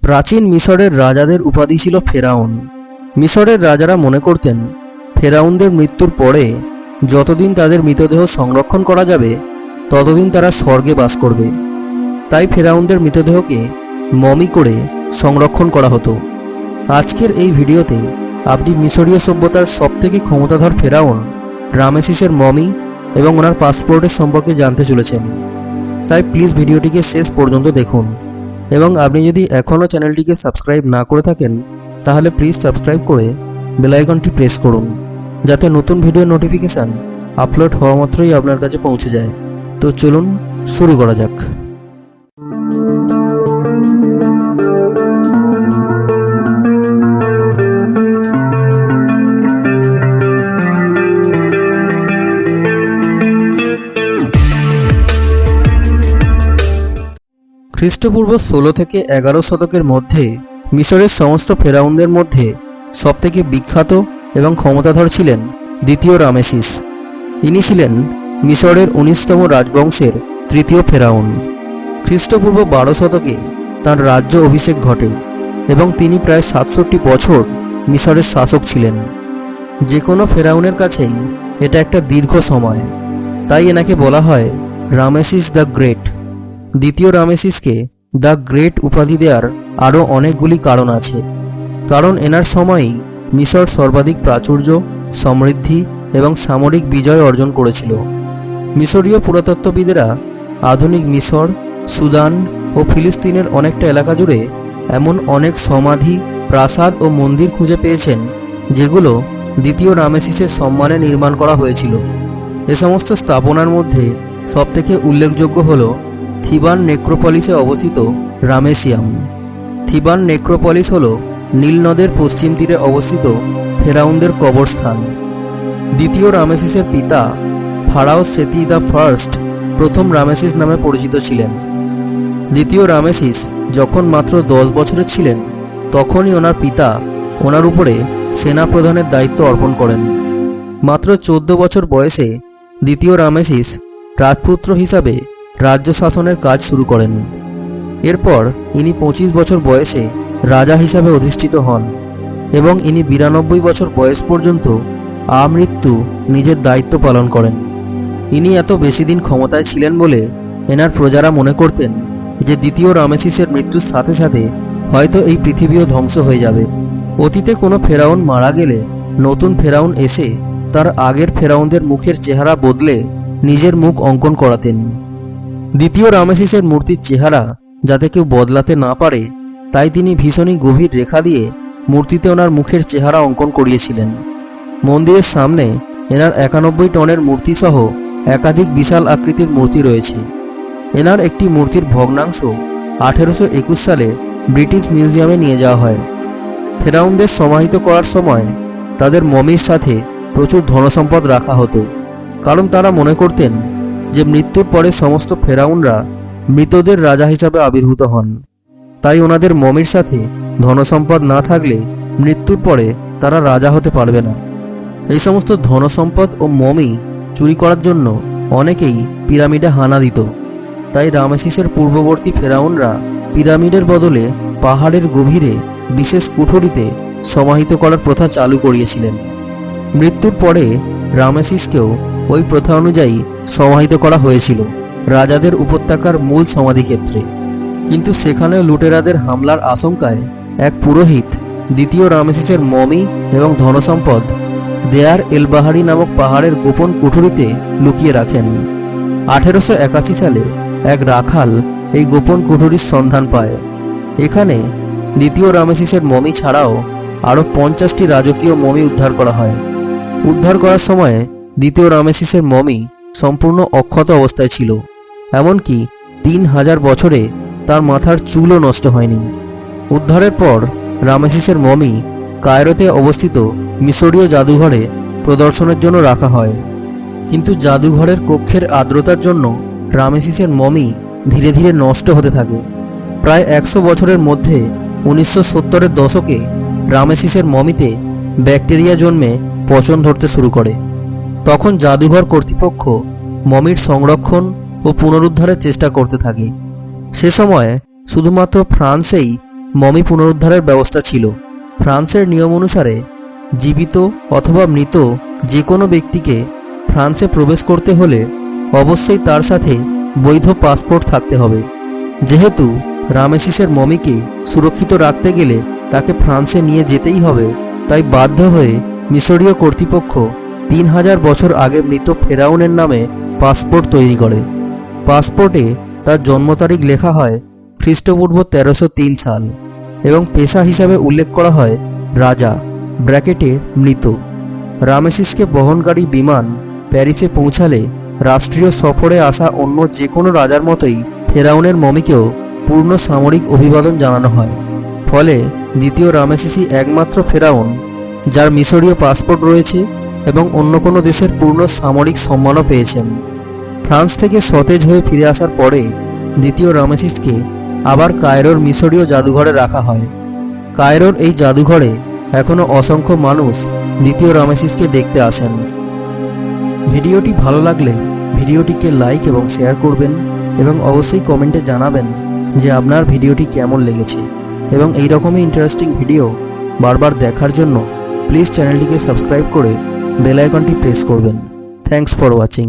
প্রাচীন মিশরের রাজাদের উপাধি ছিল ফেরাউন। মিশরের রাজারা মনে করতেন ফেরাউনদের মৃত্যুর পরে যতদিন তাদের মৃতদেহ সংরক্ষণ করা যাবে ততদিন তারা স্বর্গে বাস করবে। তাই ফেরাউনদের মৃতদেহকে মমি করে সংরক্ষণ করা হতো। আজকের এই ভিডিওতে আপনি মিশরীয় সভ্যতার সবথেকে ক্ষমতাধর ফেরাউন রামেসিসের মমি এবং ওনার পাসপোর্টের সম্পর্কে জানতে চলেছেন। তাই প্লিজ ভিডিওটিকে শেষ পর্যন্ত দেখুন এবং আপনি যদি এখনও চ্যানেলটিকে সাবস্ক্রাইব না করে থাকেন তাহলে প্লিজ সাবস্ক্রাইব করে বেল আইকনটি প্রেস করুন, যাতে নতুন ভিডিও নোটিফিকেশান আপলোড হওয়া মাত্রই আপনার কাছে পৌঁছে যায়। তো চলুন শুরু করা যাক। খ্রিস্টপূর্ব 16 থেকে 11 শতকের মধ্যে মিশরের সমস্ত ফেরাউনদের মধ্যে সবথেকে বিখ্যাত এবং ক্ষমতাধর ছিলেন দ্বিতীয় রামেসিস। ইনি ছিলেন মিশরের 19তম রাজবংশের তৃতীয় ফেরাউন। খ্রিস্টপূর্ব 12 শতকে তাঁর রাজ্য অভিষেক ঘটে এবং তিনি প্রায় 67 বছর মিশরের শাসক ছিলেন। যে কোনো ফেরাউনের কাছেই এটা একটা দীর্ঘ সময়, তাই এনাকে বলা হয় রামেসিস দ্য গ্রেট। দ্বিতীয় রামেসিসকে দ্য গ্রেট উপাধি দেওয়ার আরও অনেকগুলি কারণ আছে। কারণ এনার সময়ই মিশর সর্বাধিক প্রাচুর্য, সমৃদ্ধি এবং সামরিক বিজয় অর্জন করেছিল। মিশরীয় পুরাতত্ত্ববিদেরা আধুনিক মিশর, সুদান ও ফিলিস্তিনের অনেকটা এলাকা জুড়ে এমন অনেক সমাধি, প্রাসাদ ও মন্দির খুঁজে পেয়েছেন যেগুলো দ্বিতীয় রামেসিসের সম্মানে নির্মাণ করা হয়েছিল। এ সমস্ত স্থাপনার মধ্যে সবথেকে উল্লেখযোগ্য হল থিবান নেক্রোপলিসে অবস্থিত রামেসিয়াম। থিবান নেক্রোপলিস হল নীল নদের পশ্চিম তীরে অবস্থিত ফেরাউনদের কবরস্থান। দ্বিতীয় রামেসিসের পিতা ফারাও সেতি দ্য ফার্স্ট প্রথম রামেসিস নামে পরিচিত ছিলেন। দ্বিতীয় রামেসিস যখন মাত্র 10 বছরের ছিলেন তখনই ওনার পিতা ওনার উপরে সেনাপ্রধানের দায়িত্ব অর্পণ করেন। মাত্র 14 বছর বয়সে দ্বিতীয় রামেসিস রাজপুত্র হিসাবে রাজ্য শাসনের কাজ শুরু করেন। এরপর ইনি 25 বছর বয়সে রাজা হিসাবে অধিষ্ঠিত হন এবং ইনি 92 বছর বয়স পর্যন্ত আমৃত্যু নিজের দায়িত্ব পালন করেন। ইনি এত বেশি দিন ক্ষমতায় ছিলেন বলে এনার প্রজারা মনে করতেন যে দ্বিতীয় রামেসিসের মৃত্যুর সাথে সাথে হয়তো এই পৃথিবীও ধ্বংস হয়ে যাবে। অতীতে কোনো ফেরাউন মারা গেলে নতুন ফেরাউন এসে তার আগের ফেরাউনদের মুখের চেহারা বদলে নিজের মুখ অঙ্কন করাতেন। দ্বিতীয় রামেসিসের মূর্তির চেহারা যাতে কেউ বদলাতে না পারে তাই তিনি ভীষণই গভীর রেখা দিয়ে মূর্তিতে ওনার মুখের চেহারা অঙ্কন করিয়েছিলেন। মন্দিরের সামনে এনার 91 টনের মূর্তি সহ একাধিক বিশাল আকৃতির মূর্তি রয়েছে। এনার একটি মূর্তির ভগ্নাংশ 1821 সালে ব্রিটিশ মিউজিয়ামে নিয়ে যাওয়া হয়। ফেরাউনদের সমাহিত করার সময় তাদের মমির সাথে প্রচুর ধনসম্পদ রাখা হতো, কারণ তারা মনে করতেন যে মৃত্যুর পরে সমস্ত ফেরাউনরা মৃতদের রাজা হিসাবে আবির্ভূত হন। তাই ওনাদের মমির সাথে ধনসম্পদ না থাকলে মৃত্যুর পরে তারা রাজা হতে পারবে না। এই সমস্ত ধনসম্পদ ও মমি চুরি করার জন্য অনেকেই পিরামিডে হানা দিত। তাই রামেসিসের পূর্ববর্তী ফেরাউনরা পিরামিডের বদলে পাহাড়ের গভীরে বিশেষ কুঠুরিতে সমাহিত করার প্রথা চালু করিয়েছিলেন। মৃত্যুর পরে রামেসিসকেও ওই প্রথা অনুযায়ী সমাহিত করা হয়েছিল রাজাদের উপত্যকার মূল সমাধিক্ষেত্রে। কিন্তু সেখানেও লুটেরাদের হামলার আশঙ্কায় এক পুরোহিত দ্বিতীয় রামেসিসের মমি এবং ধনসম্পদ দেয়ার এল বাহারি নামক পাহাড়ের গোপন কুঠুরিতে লুকিয়ে রাখেন। 1881 সালে এক রাখাল এই গোপন কুঠুরির সন্ধান পায়। এখানে দ্বিতীয় রামেসিসের মমি ছাড়াও আরও 50টি রাজকীয় মমি উদ্ধার করা হয়। উদ্ধার করার সময় দ্বিতীয় রামেসিসের মমি সম্পূর্ণ অক্ষত অবস্থায় ছিল, এমনকি 3000 বছরে তার মাথার চুলও নষ্ট হয়নি। উদ্ধারের পর রামেসিসের মমি কায়রোতে অবস্থিত মিশরীয় জাদুঘরে প্রদর্শনের জন্য রাখা হয়। কিন্তু জাদুঘরের কক্ষের আর্দ্রতার জন্য রামেসিসের মমি ধীরে ধীরে নষ্ট হতে থাকে। প্রায় 100 বছরের মধ্যে 1970-এর দশকে রামেসিসের মমিতে ব্যাকটেরিয়া জন্মে পচন ধরতে শুরু করে। তখন জাদুঘর কর্তৃপক্ষ মমির সংরক্ষণ ও পুনরুদ্ধারের চেষ্টা করতে থাকে। সে সময় শুধুমাত্র ফ্রান্সেই মমি পুনরুদ্ধারের ব্যবস্থা ছিল। ফ্রান্সের নিয়ম অনুসারে জীবিত অথবা মৃত যে কোনো ব্যক্তিকে ফ্রান্সে প্রবেশ করতে হলে অবশ্যই তার সাথে বৈধ পাসপোর্ট থাকতে হবে। যেহেতু রামেসিসের মমিকে সুরক্ষিত রাখতে গেলে তাকে ফ্রান্সে নিয়ে যেতেই হবে, তাই বাধ্য হয়ে মিশরীয় কর্তৃপক্ষ 3000 বছর আগে মৃত ফেরাউনের নামে পাসপোর্ট তৈরি করে। পাসপোর্টে তার জন্ম তারিখ লেখা হয় খ্রিস্টপূর্ব 1303 সাল এবং পেশা হিসাবে উল্লেখ করা হয় রাজা ব্র্যাকেটে মৃত। রামেসিসকে বহনকারী বিমান প্যারিসে পৌঁছালে রাষ্ট্রীয় সফরে আসা অন্য যে কোনো রাজার মতোই ফেরাউনের মমিকেও পূর্ণ সামরিক অভিবাদন জানানো হয়। ফলে দ্বিতীয় রামেসিসই একমাত্র ফেরাউন যার মিশরীয় পাসপোর্ট রয়েছে এবং অন্য কোনো দেশের পূর্ণ সামরিক সম্মানও পেয়েছেন। ফ্রান্স থেকে সতেজ হয়ে ফিরে আসার পরে দ্বিতীয় রামেসিসকে আবার কায়রোর মিশরীয় জাদুঘরে রাখা হয়। কায়রোর এই জাদুঘরে এখনও অসংখ্য মানুষ দ্বিতীয় রামেসিসকে দেখতে আসেন। ভিডিওটি ভালো লাগলে ভিডিওটিকে লাইক এবং শেয়ার করবেন এবং অবশ্যই কমেন্টে জানাবেন যে আপনার ভিডিওটি কেমন লেগেছে এবং এই রকমই ইন্টারেস্টিং ভিডিও বারবার দেখার জন্য প্লিজ চ্যানেলটিকে সাবস্ক্রাইব করে বেল আইকনটি প্রেস করবেন। Thanks for watching.